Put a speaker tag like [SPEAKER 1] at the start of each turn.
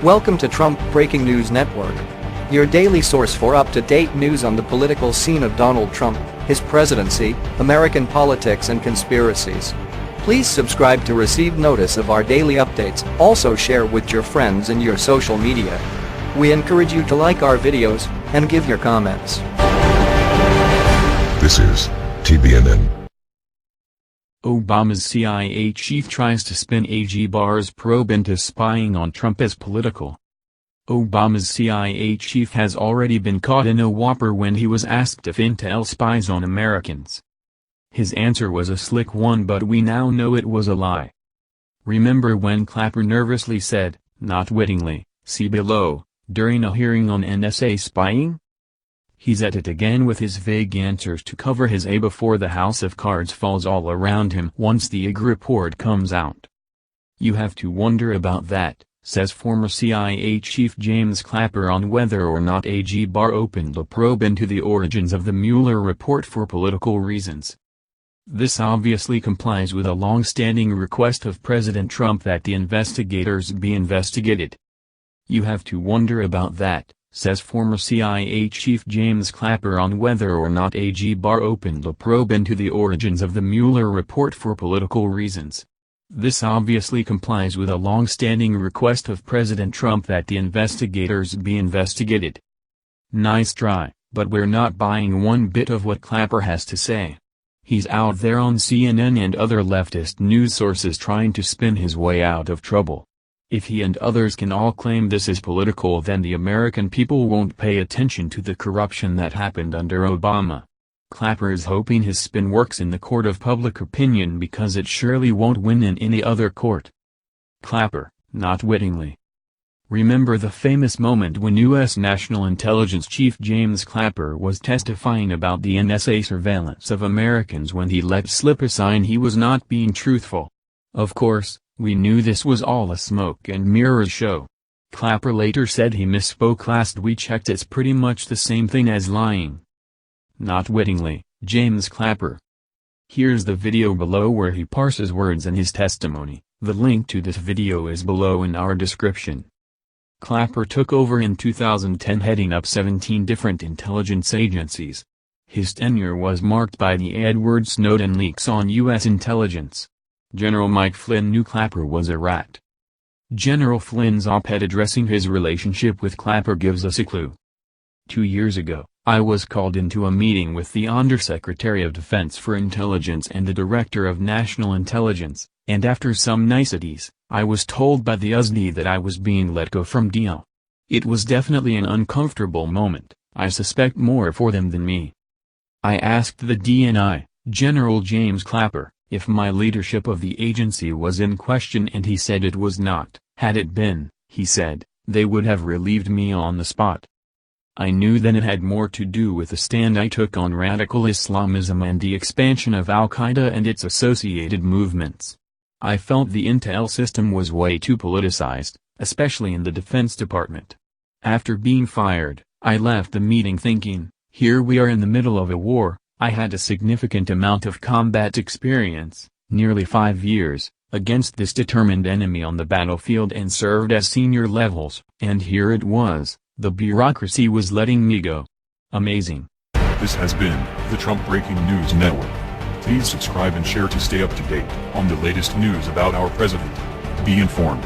[SPEAKER 1] Welcome to Trump Breaking News Network, your daily source for up-to-date news on the political scene of Donald Trump, his presidency, American politics and conspiracies. Please subscribe to receive notice of our daily updates. Also share with your friends and your social media. We encourage you to like our videos and give your comments.
[SPEAKER 2] This is TBNN.
[SPEAKER 3] Obama's CIA chief tries to spin AG Barr's probe into spying on Trump as political. Obama's CIA chief has already been caught in a whopper when he was asked if intel spies on Americans. His answer was a slick one, but we now know it was a lie. Remember when Clapper nervously said, "Not wittingly, see below," during a hearing on NSA spying? He's at it again with his vague answers to cover his A before the house of cards falls all around him once the AG report comes out. You have to wonder about that, says former CIA Chief James Clapper on whether or not AG Barr opened a probe into the origins of the Mueller report for political reasons. This obviously complies with a long-standing request of President Trump that the investigators be investigated. You have to wonder about that, says former CIA Chief James Clapper on whether or not AG Barr opened a probe into the origins of the Mueller report for political reasons. This obviously complies with a long-standing request of President Trump that the investigators be investigated. Nice try, but we're not buying one bit of what Clapper has to say. He's out there on CNN and other leftist news sources trying to spin his way out of trouble. If he and others can all claim this is political, then the American people won't pay attention to the corruption that happened under Obama. Clapper is hoping his spin works in the court of public opinion because it surely won't win in any other court. Clapper, not wittingly. Remember the famous moment when U.S. National Intelligence Chief James Clapper was testifying about the NSA surveillance of Americans when he let slip a sign he was not being truthful? Of course, we knew this was all a smoke and mirrors show. Clapper later said he misspoke last we checked. It's pretty much the same thing as lying. Not wittingly, James Clapper. Here's the video below where he parses words in his testimony. The link to this video is below in our description. Clapper took over in 2010 heading up 17 different intelligence agencies. His tenure was marked by the Edward Snowden leaks on U.S. intelligence. General Mike Flynn knew Clapper was a rat. General Flynn's op-ed addressing his relationship with Clapper gives us a clue. 2 years ago, I was called into a meeting with the Undersecretary of Defense for Intelligence and the Director of National Intelligence, and after some niceties, I was told by the USD that I was being let go from deal. It was definitely an uncomfortable moment, I suspect more for them than me. I asked the DNI, General James Clapper, if my leadership of the agency was in question, and he said it was not. Had it been, he said, they would have relieved me on the spot. I knew then it had more to do with the stand I took on radical Islamism and the expansion of Al-Qaeda and its associated movements. I felt the intel system was way too politicized, especially in the Defense Department. After being fired, I left the meeting thinking, here we are in the middle of a war. I had a significant amount of combat experience, nearly 5 years, against this determined enemy on the battlefield and served as senior levels, and here it was, the bureaucracy was letting me go. Amazing.
[SPEAKER 2] This has been the Trump Breaking News Network. Please subscribe and share to stay up to date on the latest news about our president. Be informed.